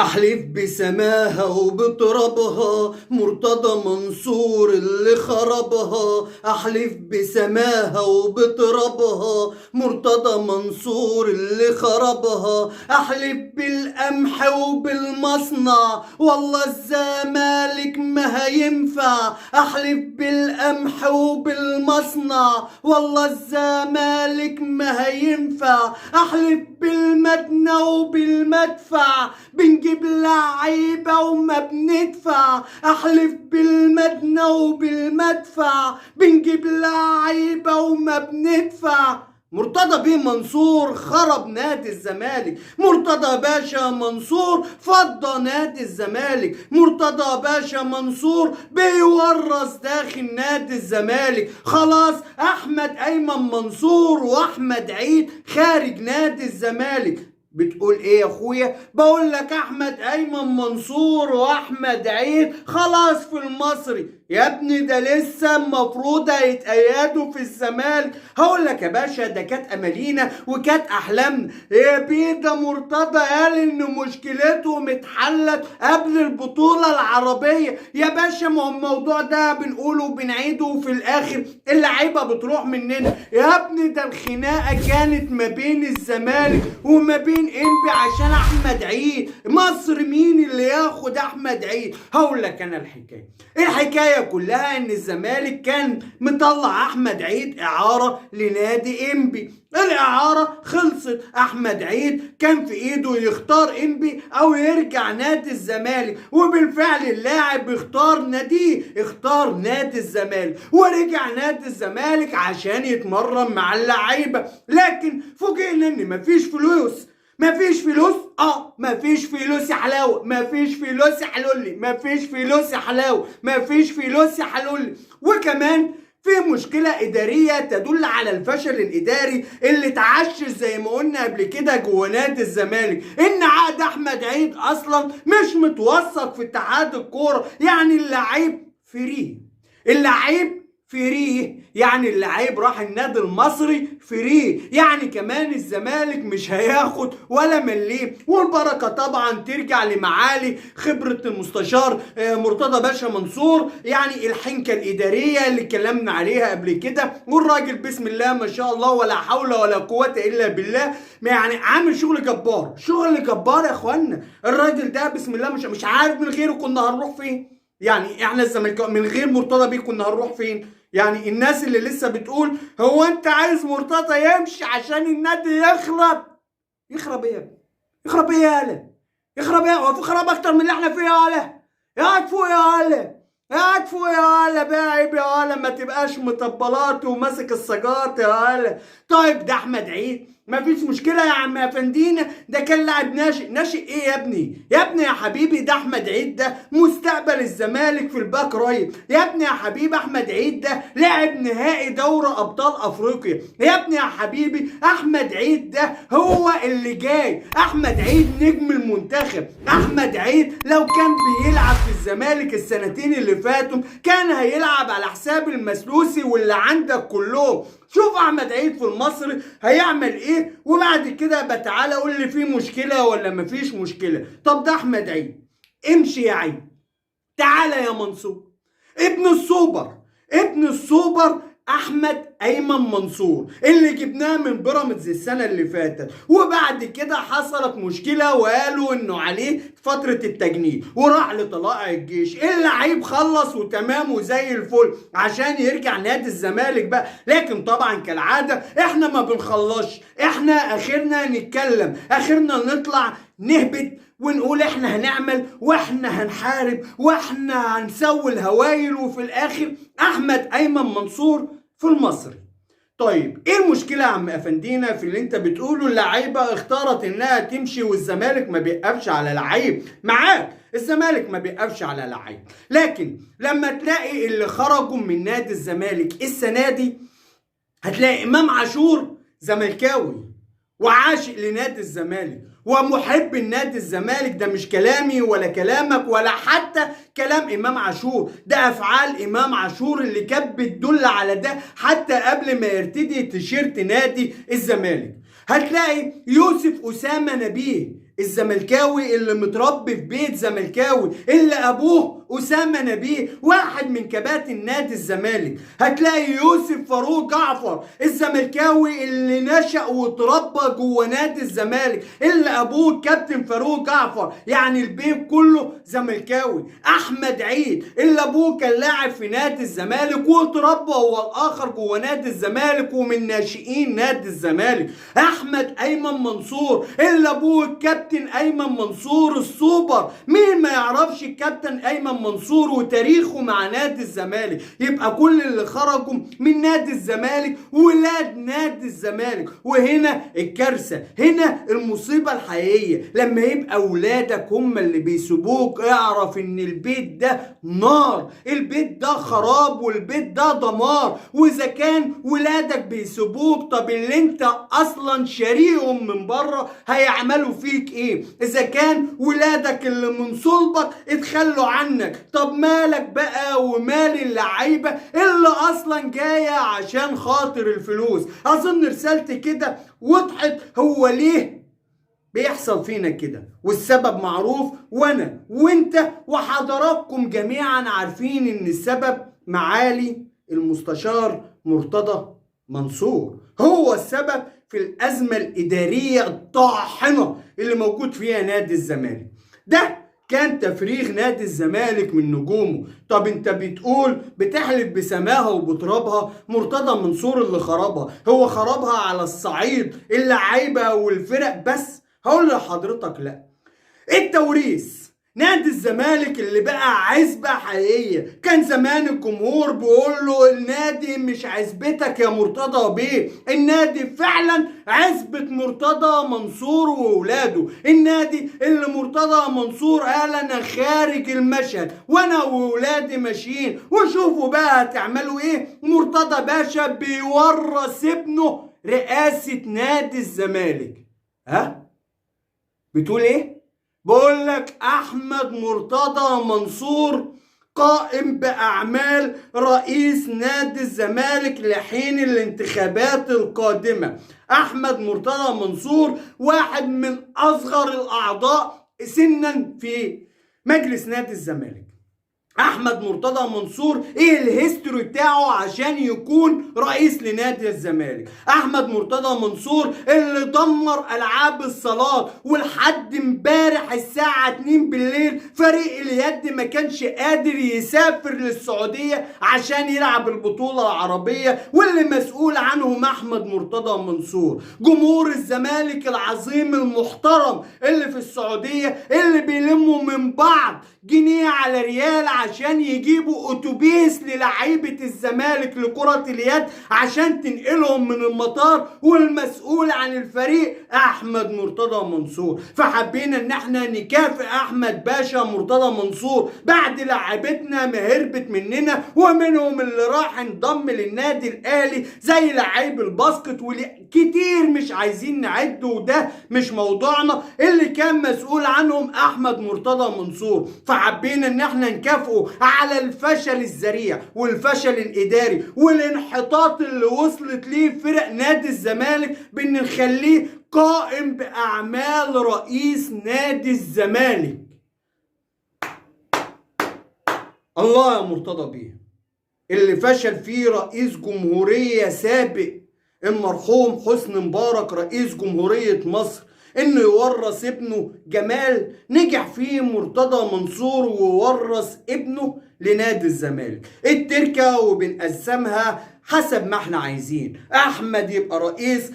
أحلف بسماها وبترابها مرتضى منصور اللي خربها. أحلف بسماها وبترابها مرتضى منصور اللي خربها. أحلف بالقمح وبالمصنع والله الزمالك ما هينفع. أحلف بالقمح وبالمصنع والله الزمالك ما هينفع. أحلف بالمدنى وبالمدفع بنجيب لعيبة وما بندفع. أحلف بالمدنى وبالمدفع بنجيب لعيبة وما بندفع. مرتضى بيه منصور خرب نادي الزمالك. مرتضى باشا منصور فضى نادي الزمالك. مرتضى باشا منصور بيورث داخل نادي الزمالك. خلاص احمد ايمن منصور واحمد عيد خارج نادي الزمالك. بتقول ايه يا اخويا؟ بقول لك احمد ايمن منصور واحمد عيد خلاص في المصري. يا ابني ده لسه المفروض هيتأيدوا في الزمالك. هقول لك يا باشا ده كانت امالينا وكانت احلامنا. يا بيه ده مرتضى قال ان مشكلتهم اتحلت قبل البطولة العربية. يا باشا ما هو الموضوع ده بنقوله وبنعيده وفي الاخر اللعيبة بتروح مننا. يا ابني ده الخناقة كانت ما بين الزمالك وما بين انبي عشان احمد عيد. مصر مين اللي ياخد احمد عيد؟ هقول لك انا الحكاية كلها ان الزمالك كان مطلع احمد عيد اعارة لنادي انبي. الاعارة خلصت. احمد عيد كان في ايده يختار انبي او يرجع نادي الزمالك، وبالفعل اللاعب اختار ناديه، اختار نادي الزمالك ورجع نادي الزمالك عشان يتمرن مع اللعيبة. لكن فوجئنا ان مفيش فلوس. مفيش فلوس؟ مفيش فلوس يا حلاوه. مفيش فلوس يا حلولي. مفيش فلوس يا حلاوه. مفيش فلوس يا حلولي. وكمان في مشكلة إدارية تدل على الفشل الإداري اللي اتعشش زي ما قلنا قبل كده جوه نادي الزمالك. إن عقد أحمد عيد أصلا مش متوثق في اتحاد الكورة. يعني اللعيب فريه يعني اللعيب راح النادي المصري فريه. يعني كمان الزمالك مش هياخد ولا مليم. والبركه طبعا ترجع لمعالي خبره المستشار مرتضى باشا منصور. يعني الحنكه الاداريه اللي اتكلمنا عليها قبل كده. والراجل بسم الله ما شاء الله ولا حول ولا قوه الا بالله، يعني عامل شغل جبار يا اخوانا. الراجل ده بسم الله مش عارف من غيره كنا هنروح فين. يعني احنا الزمالك من غير مرتضى بيه كنا هنروح فين؟ يعني الناس اللي لسه بتقول هو انت عايز مرتضى يمشي عشان النادي يخرب. يخرب ايه يا ابني؟ يخرب ايه يا هلا؟ يخرب ايه؟ هو في خراب اكتر من اللي احنا فيه يا هلا؟ يا فوق يا هلا، يا فوق يا هلا بقى. عيب يا هلا ما تبقاش مطبلات وماسك السجات يا هلا. طيب ده احمد عيد مفيش مشكلة يا عم افندينا، ده كان لاعب ناشئ ايه يا ابني؟ يا ابني يا حبيبي ده احمد عيد ده مستقبل الزمالك في الباك رايت. يا ابني يا حبيبي احمد عيد ده لاعب نهائي دوري ابطال افريقيا. يا ابني يا حبيبي احمد عيد ده هو اللي جاي. احمد عيد نجم المنتخب. احمد عيد لو كان بيلعب في الزمالك السنتين اللي فاتوا كان هيلعب على حساب المسلوسي واللي عندك كلهم. شوف احمد عيد في المصري هيعمل ايه، وبعد كده بقى تعالى قول لي في مشكله ولا مفيش مشكله. طب ده احمد عيد امشي يا عيد. تعالى يا منصور ابن السوبر احمد ايمن منصور اللي جبناه من بيراميدز السنه اللي فاتت. وبعد كده حصلت مشكله وقالوا انه عليه فتره التجنيد وراح لطلائع الجيش. اللعيب خلص وتمام وزي الفل عشان يرجع نادي الزمالك بقى. لكن طبعا كالعاده احنا ما بنخلصش. احنا اخرنا نتكلم، اخرنا نطلع نهبط ونقول احنا هنعمل واحنا هنحارب واحنا هنسوي الهوايل، وفي الاخر احمد ايمن منصور في المصري. طيب ايه المشكله يا عم افندينا في اللي انت بتقوله؟ اللعيبه اختارت انها تمشي والزمالك ما بيقفش على لعيب. معاك الزمالك ما بيقفش على لعيب، لكن لما تلاقي اللي خرجوا من نادي الزمالك السنه دي هتلاقي امام عاشور زملكاوي وعاشق لنادي الزمالك ومحب النادي الزمالك. ده مش كلامي ولا كلامك ولا حتى كلام امام عاشور، ده افعال امام عاشور اللي كانت بتدل على ده حتى قبل ما يرتدي تيشيرت نادي الزمالك. هتلاقي يوسف اسامه نبيه الزملكاوي اللي متربي في بيت زملكاوي، اللي ابوه أسامة نبيه واحد من كباتن نادي الزمالك. هتلاقي يوسف فاروق جعفر الزملكاوي اللي نشأ وتربى جوه نادي الزمالك، اللي ابوه كابتن فاروق جعفر، يعني البيت كله زملكاوي. احمد عيد اللي ابوه كان لاعب في نادي الزمالك وتربى هو الاخر جوه نادي الزمالك ومن ناشئين نادي الزمالك. احمد ايمن منصور اللي ابوه الكابتن ايمن منصور السوبر. مين ما يعرفش الكابتن ايمن منصور وتاريخه مع نادي الزمالك؟ يبقى كل اللي خرجوا من نادي الزمالك ولاد نادي الزمالك. وهنا الكارثه، هنا المصيبه الحقيقيه، لما يبقى ولادك هم اللي بيسيبوك اعرف ان البيت ده نار، البيت ده خراب، والبيت ده دمار. واذا كان ولادك بيسيبوك، طب اللي انت اصلا شاريهم من بره هيعملوا فيك ايه؟ اذا كان ولادك اللي من صلبك اتخلوا عنك، طب مالك بقى ومال اللعيبه اللي اصلا جايه عشان خاطر الفلوس؟ اظن رسالتي كده وضحت هو ليه بيحصل فينا كده، والسبب معروف، وانا وانت وحضراتكم جميعا عارفين ان السبب معالي المستشار مرتضى منصور. هو السبب في الازمه الاداريه الطاحنه اللي موجود فيها نادي الزمالك. ده كان تفريغ نادي الزمالك من نجومه. طب انت بتقول بتحلف بسماها وبترابها، مرتضى منصور اللي خربها. هو خربها على الصعيد اللعيبه والفرق بس؟ هقول لحضرتك لا، التوريث. نادي الزمالك اللي بقى عزبة حقيقية، كان زمان الجمهور بيقول له النادي مش عزبتك يا مرتضى بيه، النادي فعلا عزبة مرتضى منصور وولاده، النادي اللي مرتضى منصور قال انا خارج المشهد وانا وولادي ماشيين، وشوفوا بقى هتعملوا ايه. مرتضى باشا بيورث ابنه رئاسة نادي الزمالك. ها بتقول ايه؟ بقول لك احمد مرتضى منصور قائم باعمال رئيس نادي الزمالك لحين الانتخابات القادمه. احمد مرتضى منصور واحد من اصغر الاعضاء سنا في مجلس نادي الزمالك. احمد مرتضى منصور ايه الهيستوري بتاعه عشان يكون رئيس لنادي الزمالك؟ احمد مرتضى منصور اللي دمر العاب الصالات، ولحد امبارح الساعه 2 بالليل فريق اليد ما كانش قادر يسافر للسعوديه عشان يلعب البطوله العربيه، واللي مسؤول عنهم احمد مرتضى منصور. جمهور الزمالك العظيم المحترم اللي في السعوديه اللي بيلموا من بعض جنيه على ريال عشان يجيبوا اتوبيس للعيبة الزمالك لكرة اليد عشان تنقلهم من المطار، والمسؤول عن الفريق احمد مرتضى منصور. فحبينا ان احنا نكافئ احمد باشا مرتضى منصور بعد لعيبتنا ما هربت مننا، ومنهم اللي راح انضم للنادي الاهلي زي لعيب الباسكت وكتير مش عايزين نعد، وده مش موضوعنا، اللي كان مسؤول عنهم احمد مرتضى منصور. فحبينا ان احنا نكافئه على الفشل الذريع والفشل الاداري والانحطاط اللي وصلت ليه فرق نادي الزمالك، بان نخليه قائم باعمال رئيس نادي الزمالك. الله يا مرتضى بيه، اللي فشل فيه رئيس جمهورية سابق المرحوم حسني مبارك رئيس جمهورية مصر انه يورث ابنه جمال، نجح فيه مرتضى منصور وورث ابنه لنادي الزمالك. التركة وبنقسمها حسب ما احنا عايزين. احمد يبقى رئيس،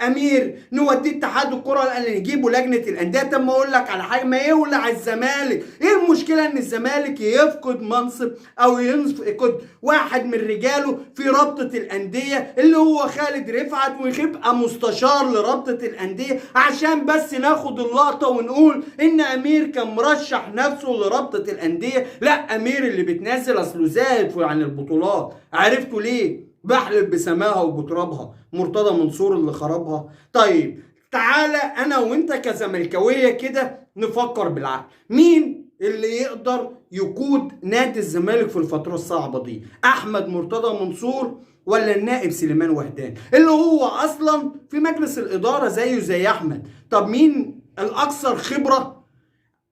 امير نوديه اتحاد الكره لان نجيبه لجنه الانديه. طب ما اقول لك على حاجه، ما يولع الزمالك، ايه المشكله ان الزمالك يفقد منصب او يفقد واحد من رجاله في رابطه الانديه اللي هو خالد رفعت، ويبقى مستشار لرابطه الانديه عشان بس ناخد اللقطه ونقول ان امير كان مرشح نفسه لرابطه الانديه؟ لا، امير اللي بتنزل اصله زاهد عن البطولات. عرفتوا ليه بحلف بسماها وبترابها؟ مرتضى منصور اللي خربها. طيب تعالى انا وانت كزملكاويه كده نفكر بالعقل، مين اللي يقدر يقود نادي الزمالك في الفتره الصعبه دي؟ احمد مرتضى منصور ولا النائب سليمان وهدان اللي هو اصلا في مجلس الاداره زيه زي احمد؟ طب مين الاكثر خبره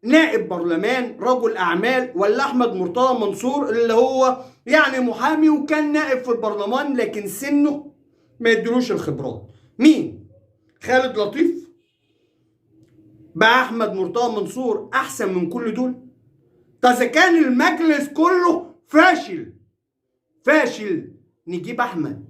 نائب برلمان رجل اعمال، ولا احمد مرتضى منصور اللي هو يعني محامي وكان نائب في البرلمان لكن سنه ما يدلوش الخبرات؟ مين؟ خالد لطيف؟ بقى احمد مرتضى منصور احسن من كل دول؟ ده اذا كان المجلس كله فاشل نجيب احمد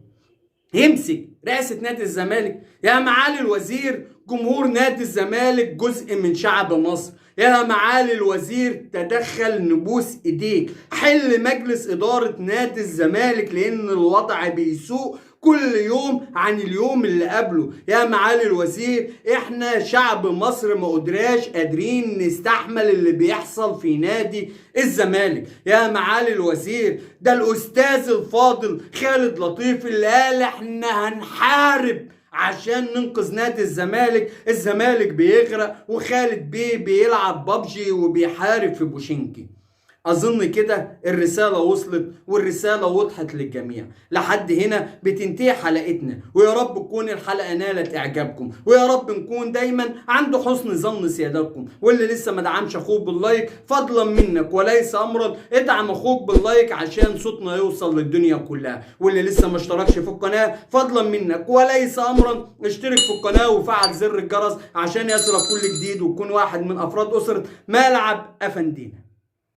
يمسك رئاسة نادي الزمالك؟ يا معالي الوزير، جمهور نادي الزمالك جزء من شعب مصر. يا معالي الوزير، تدخل نبوس ايديك، حل مجلس ادارة نادي الزمالك لان الوضع بيسوء كل يوم عن اليوم اللي قبله. يا معالي الوزير، احنا شعب مصر ما قادرين نستحمل اللي بيحصل في نادي الزمالك. يا معالي الوزير، ده الاستاذ الفاضل خالد لطيف اللي قال احنا هنحارب عشان ننقذ نادي الزمالك. الزمالك بيغرق وخالد بيه بيلعب بابجي وبيحارب في بوشينكي. اظن كده الرسالة وصلت والرسالة وضحت للجميع. لحد هنا بتنتهي حلقتنا، ويا رب تكون الحلقة نالت اعجابكم، ويا رب نكون دايما عند حسن ظن سيادتكم. واللي لسه ما دعمش اخوك باللايك فضلا منك وليس امرا، ادعم اخوك باللايك عشان صوتنا يوصل للدنيا كلها. واللي لسه ما اشتركش في القناة فضلا منك وليس امرا، اشترك في القناة وفعل زر الجرس عشان يصلك كل جديد وتكون واحد من افراد اسرة ملعب افندينا.